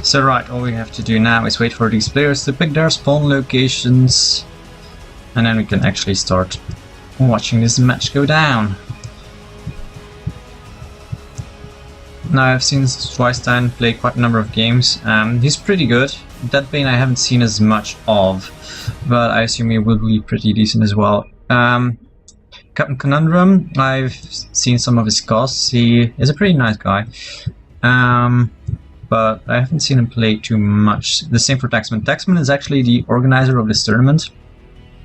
So right, all we have to do now is wait for these players to pick their spawn locations, and then we can actually start watching this match go down. Now I've seen Zweistein play quite a number of games. He's pretty good. Deadbane I haven't seen as much of, but I assume he will be pretty decent as well. CaptainConundrum, I've seen some of his costs. He is a pretty nice guy. But I haven't seen him play too much. The same for Taxman. Taxman is actually the organizer of this tournament.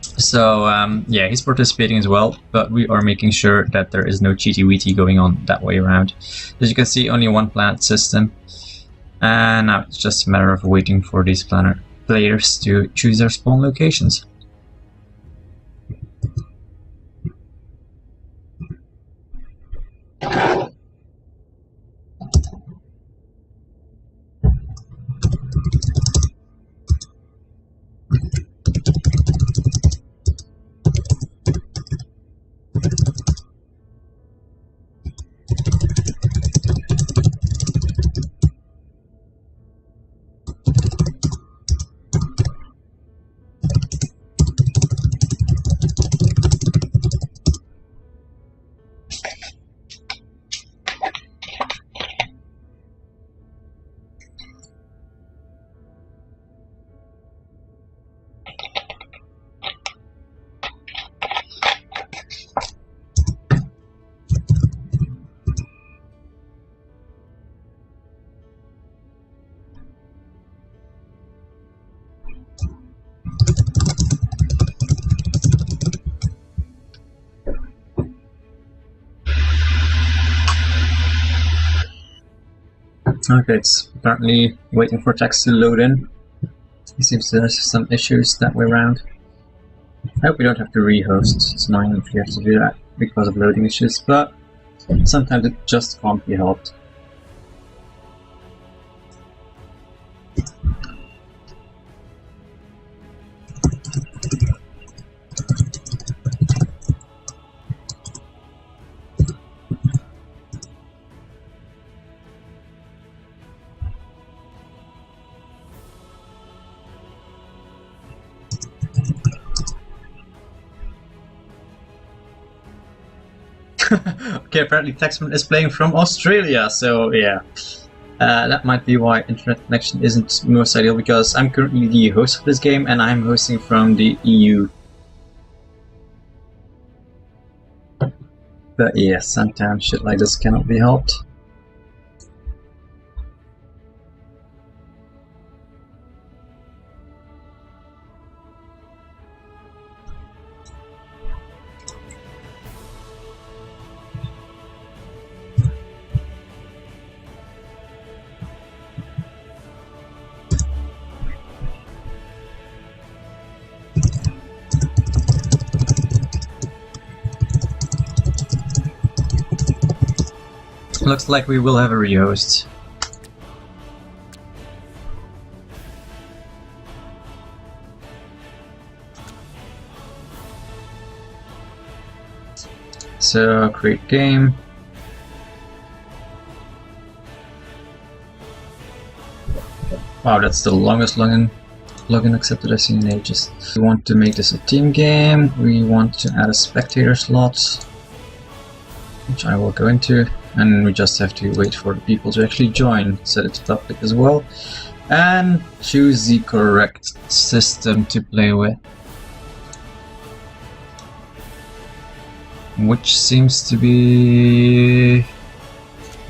So yeah, he's participating as well, but we are making sure that there is no cheaty-weety going on that way around. As you can see, only one planet system. And now it's just a matter of waiting for these players to choose their spawn locations. Okay, it's apparently waiting for text to load in. He seems to have some issues that way around. I hope we don't have to rehost. It's annoying if you have to do that because of loading issues, but sometimes it just can't be helped. Okay, apparently Taxman is playing from Australia, so yeah. That might be why internet connection isn't most ideal, because I'm currently the host of this game and I'm hosting from the EU. But yeah, sometimes shit like this cannot be helped. Looks like we will have a rehost. So, create game. Wow, that's the longest login accepted I've seen in ages. We want to make this a team game. We want to add a spectator slot, which I will go into. And we just have to wait for the people to actually join, set it to public as well, and choose the correct system to play with, which seems to be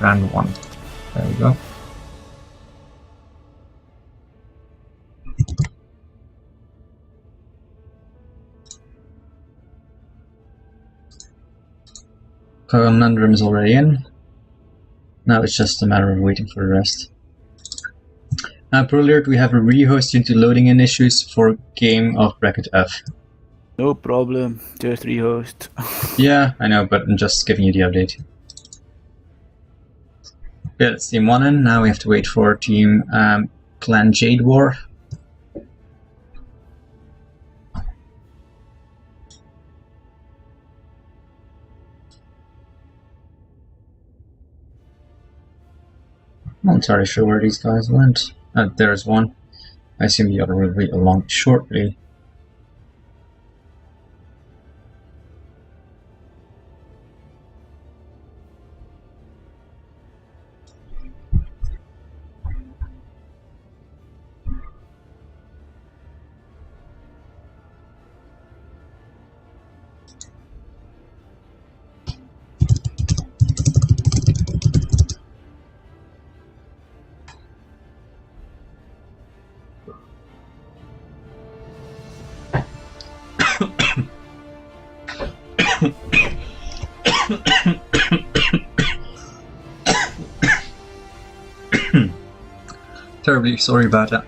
round 1. There we go. Conundrum is already in. Now it's just a matter of waiting for the rest. Per alert, we have a rehost due to loading in issues for game of bracket F. No problem, just rehost. Yeah, I know, but I'm just giving you the update. Okay, that's team 1 in. Now we have to wait for team clan Jade-wolf. I'm not entirely sure where these guys went. There's one. I assume the other will be along shortly. Terribly sorry about that.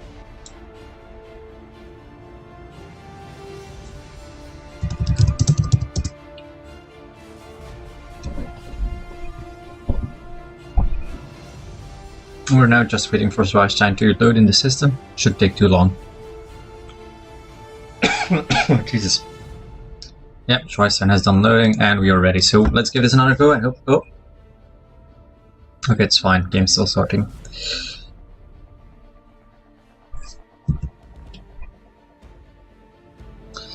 We're now just waiting for Schweinstein to load in the system. Shouldn't take too long. Jesus. Yep, Schweinstein has done loading and we are ready. So let's give this another go. I hope. Oh. Okay, it's fine. Game's still starting.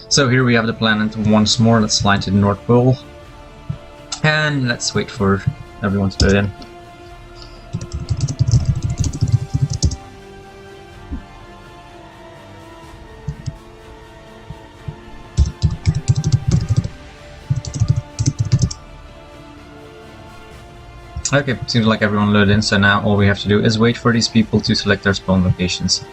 So here we have the planet once more. Let's fly to the North Pole. And let's wait for everyone to load in. Okay, seems like everyone loaded in, so now all we have to do is wait for these people to select their spawn locations.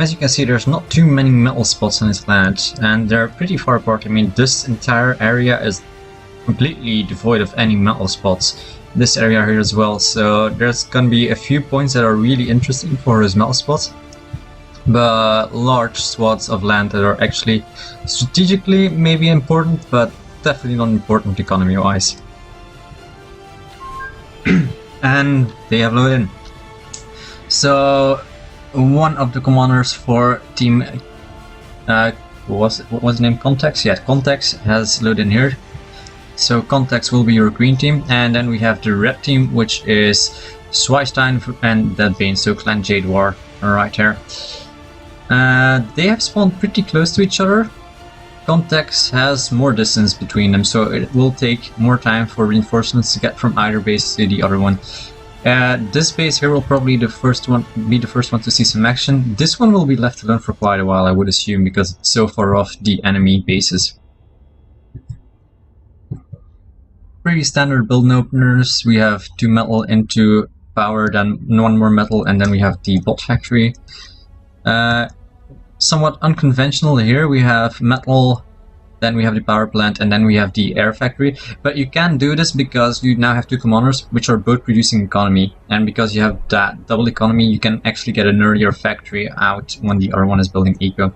As you can see, there's not too many metal spots on this planet, and they're pretty far apart. I mean, this entire area is completely devoid of any metal spots. This area here as well, so there's gonna be a few points that are really interesting for those metal spots, but large swaths of land that are actually strategically maybe important, but definitely not important economy-wise. And they have loaded in. So one of the commanders for team what was the name? Context? Yeah, Context has loaded in here. So Context will be your green team, and then we have the red team, which is Schweinstein and Deadbane, so Clan Jade-wolf right here. They have spawned pretty close to each other. Context has more distance between them, so it will take more time for reinforcements to get from either base to the other one. This base here will probably be the first one to see some action. This one will be left alone for quite a while, I would assume, because it's so far off the enemy bases. Pretty standard build openers. We have 2 metal into power, then 1 more metal, and then we have the bot factory. Somewhat unconventional here. We have metal, then we have the power plant, and then we have the air factory. But you can do this because you now have 2 commanders which are both producing economy, and because you have that double economy, you can actually get an earlier factory out when the other one is building eco.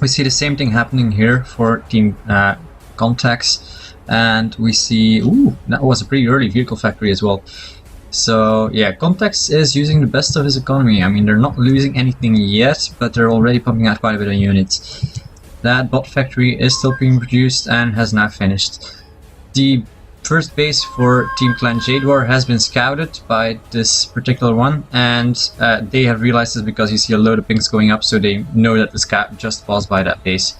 We see the same thing happening here for team Contacts, and we see, ooh, that was a pretty early vehicle factory as well. So yeah, Context is using the best of his economy. I mean, they're not losing anything yet, but they're already pumping out quite a bit of units. That bot factory is still being produced and has now finished. The first base for Team Clan Jade-wolf has been scouted by this particular one, and they have realized this because you see a load of pings going up, so they know that the scout just passed by that base.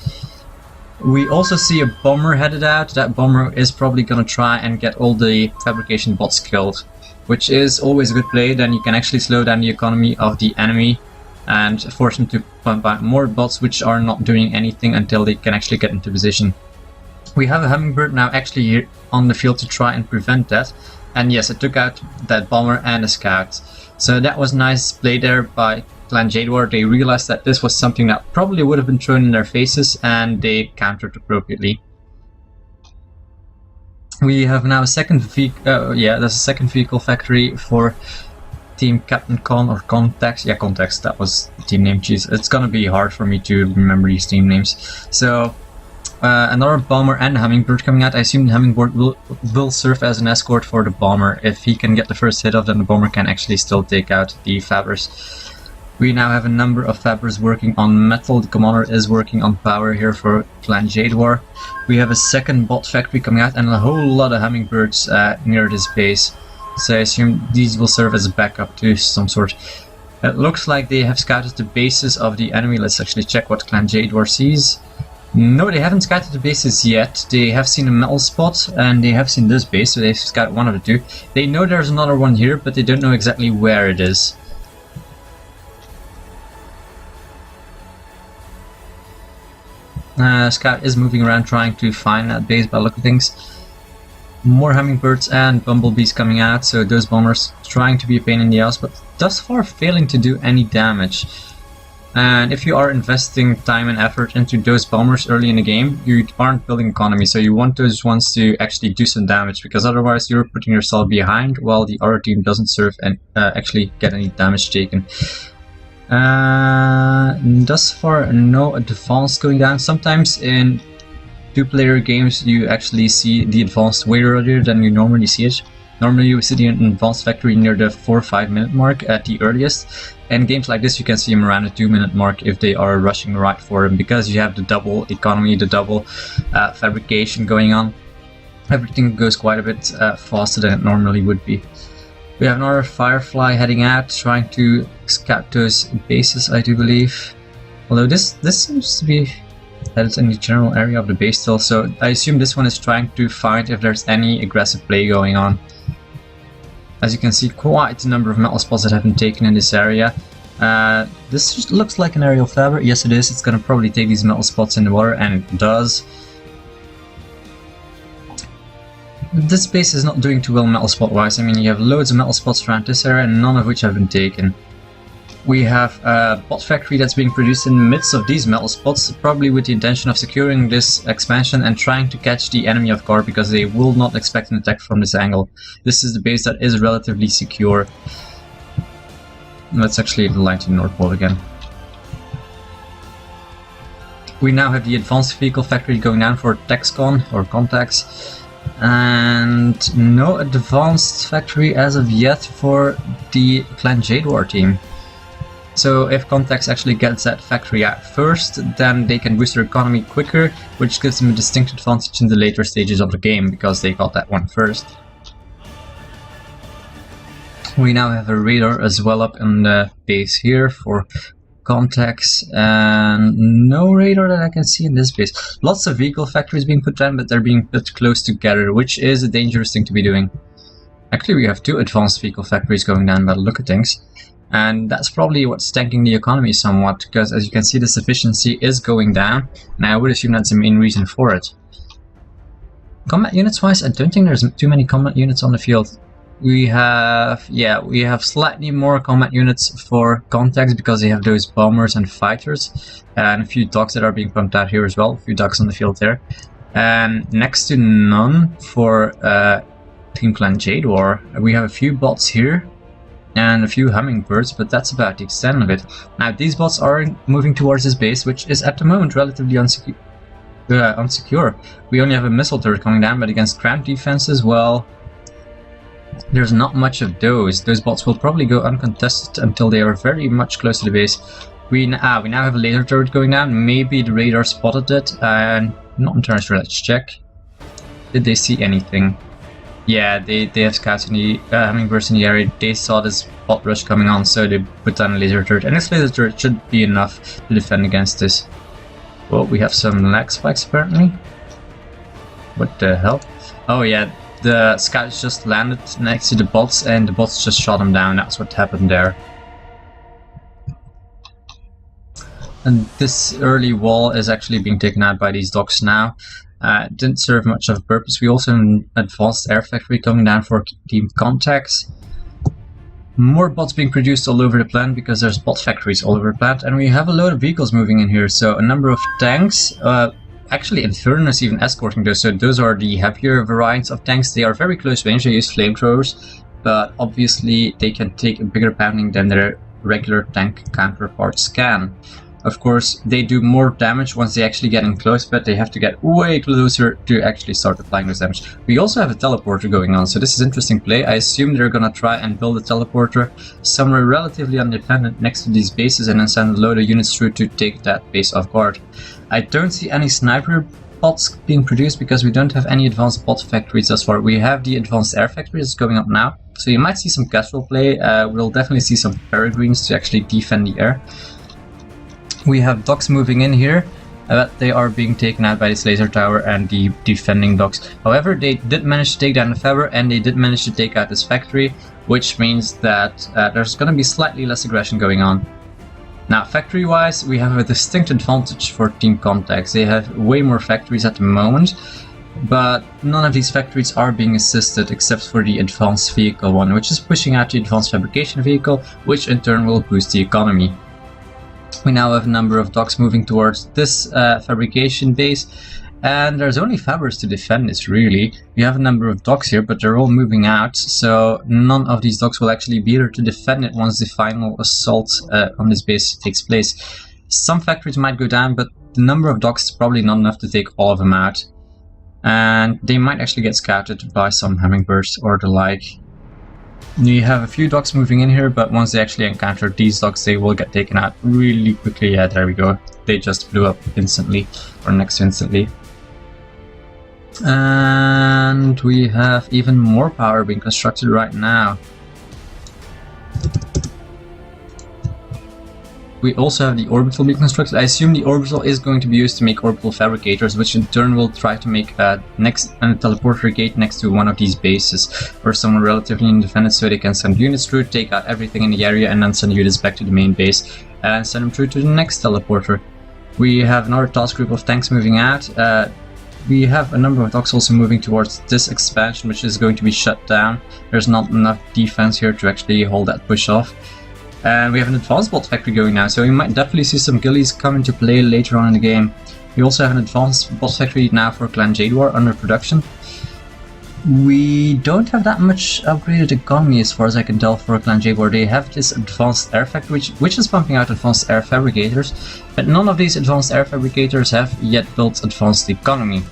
We also see a bomber headed out. That bomber is probably gonna try and get all the fabrication bots killed, which is always a good play. Then you can actually slow down the economy of the enemy and force them to pump out more bots which are not doing anything until they can actually get into position. We have a hummingbird now actually here on the field to try and prevent that, and yes, it took out that bomber and a scout. So that was nice play there by Clan Jade-wolf. They realized that this was something that probably would have been thrown in their faces, and they countered appropriately. We have now a second vehicle, there's a second vehicle factory for Team CaptainCon or Context. Yeah, Context, that was the team name. Jeez, it's gonna be hard for me to remember these team names. So another bomber and a hummingbird coming out. I assume the hummingbird will serve as an escort for the bomber. If he can get the first hit off, then the bomber can actually still take out the fabbers. We now have a number of fabbers working on metal. The commander is working on power here for Clan Jade-wolf. We have a second bot factory coming out and a whole lot of hummingbirds near this base. So I assume these will serve as a backup to some sort. It looks like they have scouted the bases of the enemy. Let's actually check what Clan Jade-wolf sees. No, they haven't scouted the bases yet. They have seen a metal spot and they have seen this base, so they've scouted one of the two. They know there's another one here, but they don't know exactly where it is. Scout is moving around trying to find that base by the look of things. More hummingbirds and bumblebees coming out, so those bombers trying to be a pain in the ass, but thus far failing to do any damage. And if you are investing time and effort into those bombers early in the game, you aren't building economy, so you want those ones to actually do some damage, because otherwise you're putting yourself behind while the other team doesn't serve and actually get any damage taken. Thus far, no advance going down. Sometimes in two-player games you actually see the advanced way earlier than you normally see it. Normally you see an advanced factory near the 4 or 5 minute mark at the earliest. And games like this you can see them around the 2 minute mark if they are rushing right for them, because you have the double economy, the double fabrication going on. Everything goes quite a bit faster than it normally would be. We have another Firefly heading out, trying to scout those bases, I do believe. Although this seems to be headed in the general area of the base still, so I assume this one is trying to find if there's any aggressive play going on. As you can see, quite a number of metal spots that have been taken in this area. This just looks like an aerial fabber. Yes, it is. It's going to probably take these metal spots in the water, and it does. This base is not doing too well metal spot wise. I mean, you have loads of metal spots around this area, none of which have been taken. We have a bot factory that's being produced in the midst of these metal spots, probably with the intention of securing this expansion and trying to catch the enemy off guard, because they will not expect an attack from this angle. This is the base that is relatively secure. Let's actually line to the North Pole again. We now have the advanced vehicle factory going down for TaxCon or contacts. And no advanced factory as of yet for the Clan Jade-wolf team. So if Contacts actually gets that factory out first, then they can boost their economy quicker, which gives them a distinct advantage in the later stages of the game, because they got that one first. We now have a radar as well up in the base here for Contacts, and no radar that I can see in this base. Lots of vehicle factories being put down, but they're being put close together, which is a dangerous thing to be doing. Actually, we have 2 advanced vehicle factories going down by the look of things, and that's probably what's tanking the economy somewhat, because as you can see, this efficiency is going down, and I would assume that's the main reason for it. Combat units wise, I don't think there's too many combat units on the field. We have slightly more combat units for Contacts because they have those bombers and fighters, and a few dogs that are being pumped out here as well, a few dogs on the field there. And next to none for Team Clan Jade-wolf. We have a few bots here and a few hummingbirds, but that's about the extent of it. Now these bots are moving towards this base, which is at the moment relatively unsecure. We only have a missile turret coming down, but against ground defenses, well, there's not much of those. Those bots will probably go uncontested until they are very much close to the base. We now have a laser turret going down. Maybe the radar spotted it, and not entirely sure. Let's check. Did they see anything? Yeah, they have scouts in the hummingbirds in the area. They saw this bot rush coming on, so they put down a laser turret. And this laser turret should be enough to defend against this. Well, we have some lag spikes apparently. What the hell? Oh yeah. The scouts just landed next to the bots and the bots just shot them down. That's what happened there. And this early wall is actually being taken out by these dogs now. It didn't serve much of a purpose. We also have an advanced air factory coming down for Team Contacts. More bots being produced all over the planet because there's bot factories all over the planet. And we have a load of vehicles moving in here. So a number of tanks. Actually, Inferno is even escorting those, so those are the heavier variants of tanks. They are very close range, they use flamethrowers, but obviously they can take a bigger pounding than their regular tank counterparts can. Of course, they do more damage once they actually get in close, but they have to get way closer to actually start applying this damage. We also have a teleporter going on, so this is interesting play. I assume they're gonna try and build a teleporter somewhere relatively independent next to these bases and then send a load of units through to take that base off guard. I don't see any sniper bots being produced because we don't have any advanced bot factories thus far. We have the advanced air factories going up now, so you might see some casual play. We'll definitely see some peregrines to actually defend the air. We have docks moving in here, but they are being taken out by this laser tower and the defending docks. However, they did manage to take down the Faber and they did manage to take out this factory, which means that there's going to be slightly less aggression going on. Now, factory-wise, we have a distinct advantage for Team Contacts. They have way more factories at the moment, but none of these factories are being assisted except for the advanced vehicle one, which is pushing out the advanced fabrication vehicle, which in turn will boost the economy. We now have a number of docks moving towards this fabrication base, and there's only Fabers to defend this really. We have a number of docks here, but they're all moving out, so none of these docks will actually be there to defend it once the final assault on this base takes place. Some factories might go down, but the number of docks is probably not enough to take all of them out, and they might actually get scouted by some hummingbirds or the like. You have a few docks moving in here, but once they actually encounter these docks, they will get taken out really quickly. Yeah, there we go. They just blew up instantly, or next to instantly. And we have even more power being constructed right now. We also have the orbital being constructed. I assume the orbital is going to be used to make orbital fabricators, which in turn will try to make a teleporter gate next to one of these bases, or somewhere relatively independent, so they can send units through, take out everything in the area, and then send units back to the main base and send them through to the next teleporter. We have another task group of tanks moving out. We have a number of docks also moving towards this expansion, which is going to be shut down. There's not enough defense here to actually hold that push off. And we have an advanced bot factory going now, so we might definitely see some gillies come into play later on in the game. We also have an advanced bot factory now for Clan Jade-wolf under production. We don't have that much upgraded economy as far as I can tell for Clan Jade-wolf. They have this advanced air factory which is pumping out advanced air fabricators, but none of these advanced air fabricators have yet built advanced economy.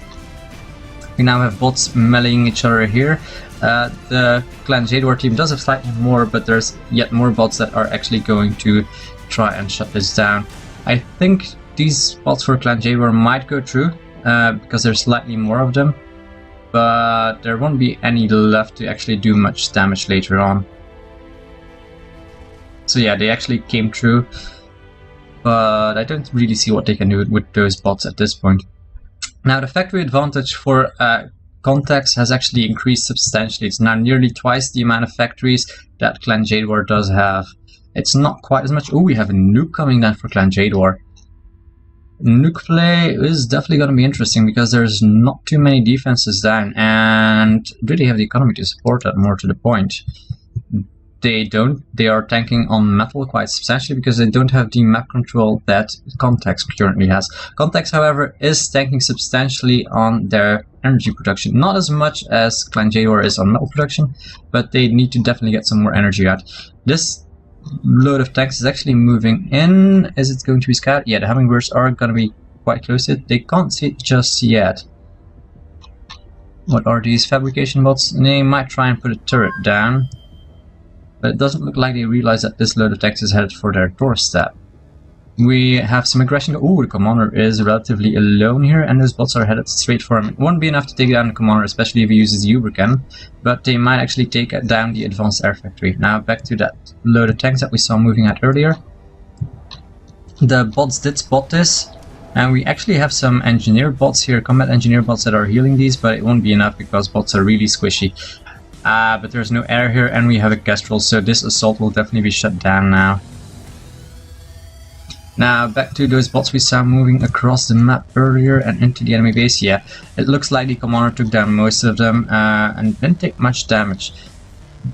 We now have bots meleeing each other here. The Clan Jade-wolf team does have slightly more, but there's yet more bots that are actually going to try and shut this down. I think these bots for Clan Jade-wolf might go through, because there's slightly more of them, but there won't be any left to actually do much damage later on. So yeah, they actually came through, but I don't really see what they can do with those bots at this point. Now, the factory advantage for Contacts has actually increased substantially. It's now nearly twice the amount of factories that Clan Jade-wolf does have. It's not quite as much. Oh, we have a nuke coming down for Clan Jade-wolf. Nuke play is definitely going to be interesting because there's not too many defenses down, and really have the economy to support that, more to the point. They don't. They are tanking on metal quite substantially because they don't have the map control that Contacts currently has. Contacts, however, is tanking substantially on their energy production. Not as much as Clan Jade-wolf is on metal production, but they need to definitely get some more energy out. This load of tanks is actually moving in. Is it going to be scouted? Yeah, the hummingbirds are going to be quite close to it. They can't see it just yet. What are these fabrication bots? They might try and put a turret down, but it doesn't look like they realize that this load of tanks is headed for their doorstep. We have some aggression. Oh, the commander is relatively alone here, and those bots are headed straight for him. It won't be enough to take down the commander, especially if he uses the Uber cannon, but they might actually take down the advanced air factory. Now back to that load of tanks that we saw moving out earlier. The bots did spot this, and we actually have some engineer bots here, combat engineer bots that are healing these, but it won't be enough because bots are really squishy. But there's no air here, and we have a Kestrel, so this assault will definitely be shut down now. Now back to those bots we saw moving across the map earlier and into the enemy base. Yeah, it looks like the commander took down most of them and didn't take much damage.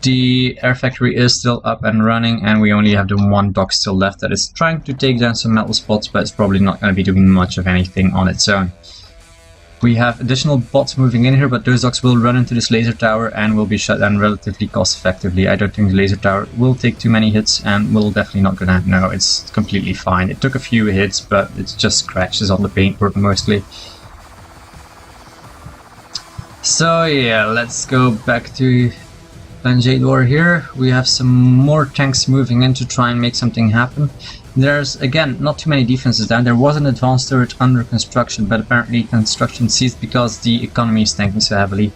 The air factory is still up and running, and we only have the one dock still left that is trying to take down some metal spots, but it's probably not going to be doing much of anything on its own. We have additional bots moving in here, but those docks will run into this laser tower and will be shut down relatively cost effectively. I don't think the laser tower will take too many hits and will definitely not go down. No, it's completely fine. It took a few hits, but it just scratches on the paintwork mostly. So yeah, let's go back to Jade-wolf here. We have some more tanks moving in to try and make something happen. There's, again, not too many defenses down. There was an advanced turret under construction, but apparently construction ceased because the economy is tanking so heavily.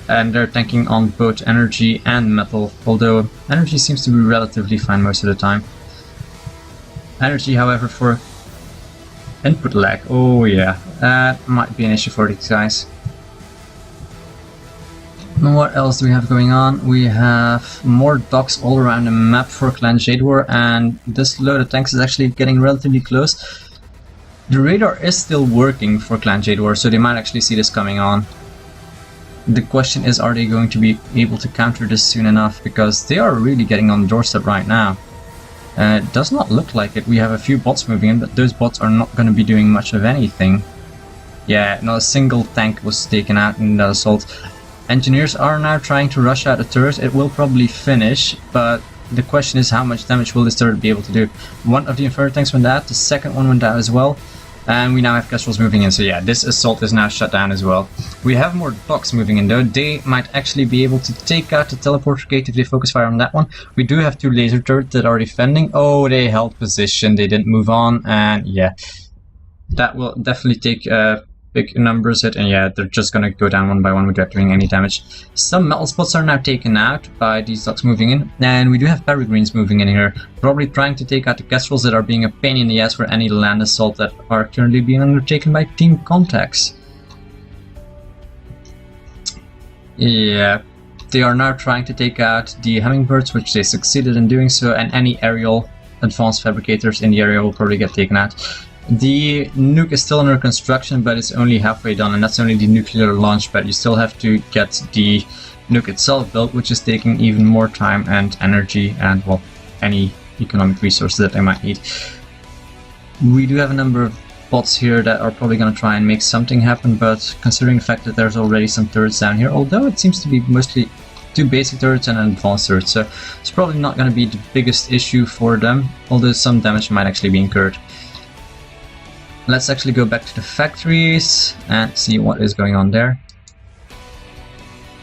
And they're tanking on both energy and metal, although energy seems to be relatively fine most of the time. Energy, however, for input lag, oh yeah, that might be an issue for these guys. What else do we have going on? We have more docks all around the map for Clan Jade-wolf, and this load of tanks is actually getting relatively close. The radar is still working for Clan Jade-wolf, so they might actually see this coming on. The question is, are they going to be able to counter this soon enough, because they are really getting on the doorstep right now. It does not look like it. We have a few bots moving in, but those bots are not going to be doing much of anything. Yeah, not a single tank was taken out in that assault. Engineers are now trying to rush out a turret. It will probably finish, but the question is how much damage will this turret be able to do. One of the inferno tanks went out, the second one went out as well, and we now have kestrels moving in, so yeah, this assault is now shut down as well. We have more docks moving in though. They might actually be able to take out the teleporter gate if they focus fire on that one. We do have two laser turrets that are defending. Oh, they held position, they didn't move on, and yeah, that will definitely take big numbers hit, and yeah, they're just gonna go down one by one without doing any damage. Some metal spots are now taken out by these docks moving in, and we do have peregrines moving in here, probably trying to take out the kestrels that are being a pain in the ass for any land assault that are currently being undertaken by team contacts. Yeah, they are now trying to take out the hummingbirds, which they succeeded in doing so, and any aerial advanced fabricators in the area will probably get taken out. The nuke is still under construction, but it's only halfway done, and that's only the nuclear launch pad. You still have to get the nuke itself built, which is taking even more time and energy and, well, any economic resources that they might need. We do have a number of bots here that are probably going to try and make something happen, but considering the fact that there's already some turrets down here, although it seems to be mostly two basic turrets and an advanced turret, so it's probably not going to be the biggest issue for them, although some damage might actually be incurred. Let's actually go back to the factories and see what is going on there.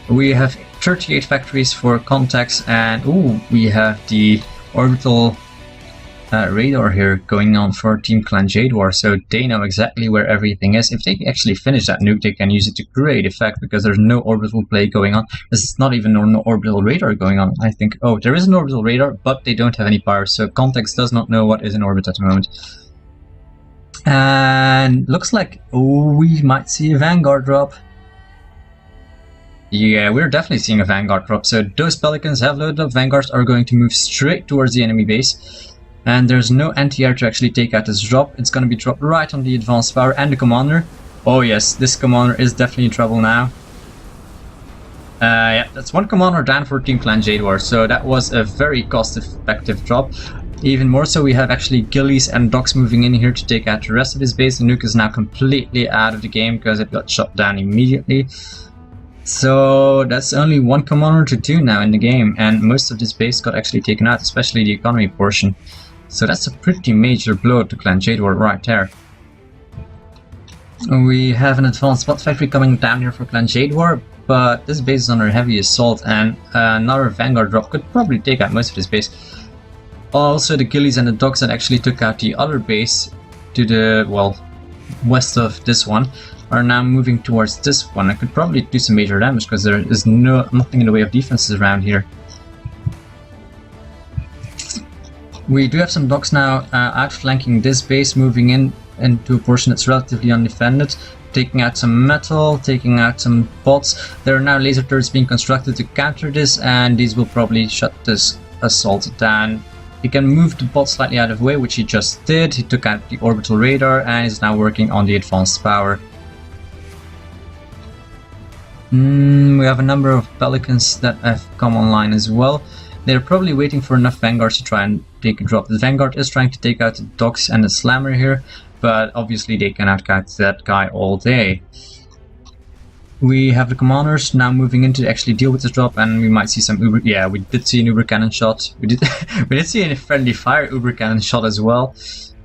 We have 38 factories for contacts, and ooh, we have the orbital radar here going on for Team Clan Jade-wolf, so they know exactly where everything is. If they actually finish that nuke, they can use it to great effect, because there's no orbital play going on. There's not even no orbital radar going on, I think. Oh, there is an orbital radar, but they don't have any power, so contacts does not know what is in orbit at the moment. And looks like we might see a Vanguard drop. Yeah, we're definitely seeing a Vanguard drop. So those Pelicans have loaded up. Vanguards are going to move straight towards the enemy base. And there's no anti-air to actually take out this drop. It's going to be dropped right on the advanced power and the commander. Oh yes, this commander is definitely in trouble now. Yeah, that's one commander down for Team Clan Jade-wolf. So that was a very cost-effective drop. Even more so, we have actually ghillies and docks moving in here to take out the rest of his base. The nuke is now completely out of the game because it got shot down immediately. So that's only one commander to do now in the game, and most of this base got actually taken out, especially the economy portion. So that's a pretty major blow to Clan Jade-wolf right there. We have an advanced spot factory coming down here for Clan Jade-wolf, but this base is under heavy assault, and another Vanguard drop could probably take out most of this base. Also, the ghillies and the docks that actually took out the other base to the, well, west of this one are now moving towards this one. I could probably do some major damage because there is nothing in the way of defenses around here. We do have some docks now outflanking this base, moving in into a portion that's relatively undefended, taking out some metal, taking out some bots. There are now laser turrets being constructed to counter this, and these will probably shut this assault down. He can move the bot slightly out of the way, which he just did. He took out the orbital radar and is now working on the advanced power. We have a number of Pelicans that have come online as well. They're probably waiting for enough Vanguards to try and take a drop. The Vanguard is trying to take out the docks and the slammer here, but obviously they can outcast that guy all day. We have the commanders now moving in to actually deal with this drop, and we might see some Uber. Yeah, we did see an Uber cannon shot. We did see a friendly fire Uber cannon shot as well.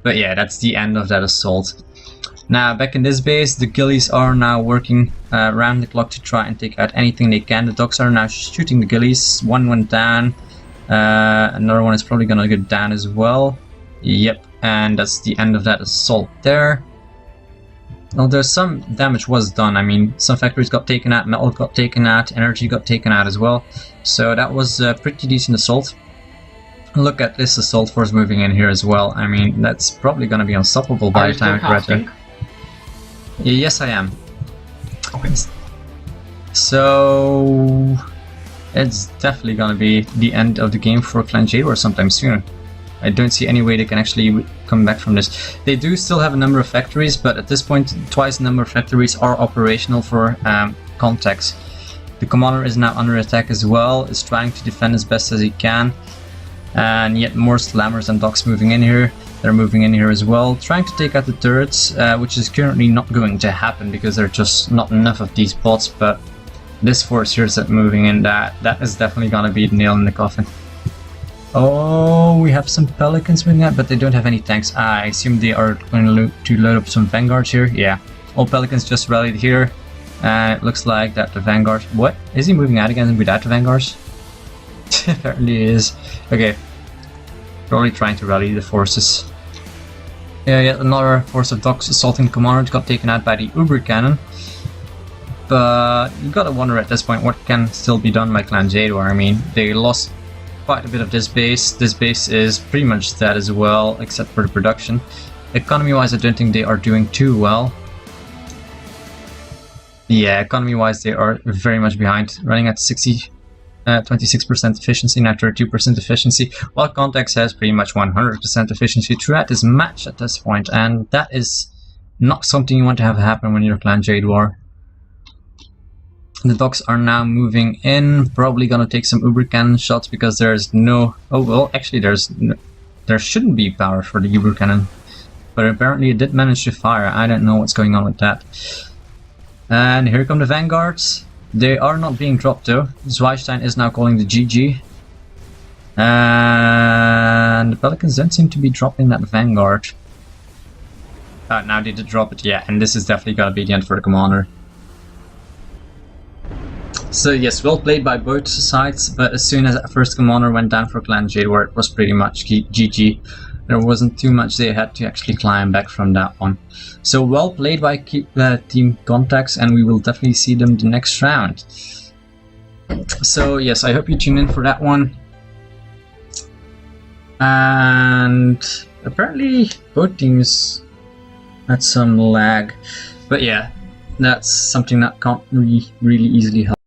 But yeah, that's the end of that assault. Now back in this base, the ghillies are now working around the clock to try and take out anything they can. The dogs are now shooting the ghillies. One went down. Another one is probably gonna go down as well. Yep, and that's the end of that assault there. Well, there's some damage was done. I mean, some factories got taken out, metal got taken out, energy got taken out as well. So that was a pretty decent assault. Look at this assault force moving in here as well. I mean, that's probably going to be unstoppable by the time it gets there. Yes, I am. Okay. So it's definitely going to be the end of the game for Clan Jade-wolf sometime soon. I don't see any way they can actually come back from this. They do still have a number of factories, but at this point, twice the number of factories are operational for contacts. The commander is now under attack as well, is trying to defend as best as he can. And yet more slammers and dogs moving in here. They're moving in here as well, trying to take out the turrets, which is currently not going to happen because there are just not enough of these bots. But this force here is moving in, that is definitely going to be the nail in the coffin. Oh, we have some pelicans moving out, but they don't have any tanks. I assume they are going to load up some vanguards here. Yeah, all pelicans just rallied here. It looks like that the vanguard. What? Is he moving out again without the vanguards? Apparently he is. Okay, probably trying to rally the forces. Yeah, yet another force of dogs assaulting the commander got taken out by the Uber cannon. But you gotta wonder at this point what can still be done by Clan Jade-wolf. I mean, they lost quite a bit of this base. This base is pretty much dead as well, except for the production. Economy-wise, I don't think they are doing too well. Yeah, economy-wise, they are very much behind, running at 26% efficiency, now 32% efficiency, while Contacts has pretty much 100% efficiency throughout this match at this point, and that is not something you want to have happen when you're Clan Jade-wolf. The dogs are now moving in, probably gonna take some Uber cannon shots because there's no... Oh, well, actually there shouldn't be power for the Uber cannon, but apparently it did manage to fire. I don't know what's going on with that. And here come the vanguards. They are not being dropped though. Zweistein is now calling the GG. And the pelicans don't seem to be dropping that vanguard. Now they did drop it, yeah, and this is definitely gonna be the end for the commander. So yes, well played by both sides, but as soon as that first commander went down for Clan Jade-wolf, it was pretty much GG. There wasn't too much they had to actually climb back from that one. So well played by Team Contacts, and we will definitely see them the next round. So yes, I hope you tune in for that one. And apparently both teams had some lag, but yeah, that's something that can't really easily help.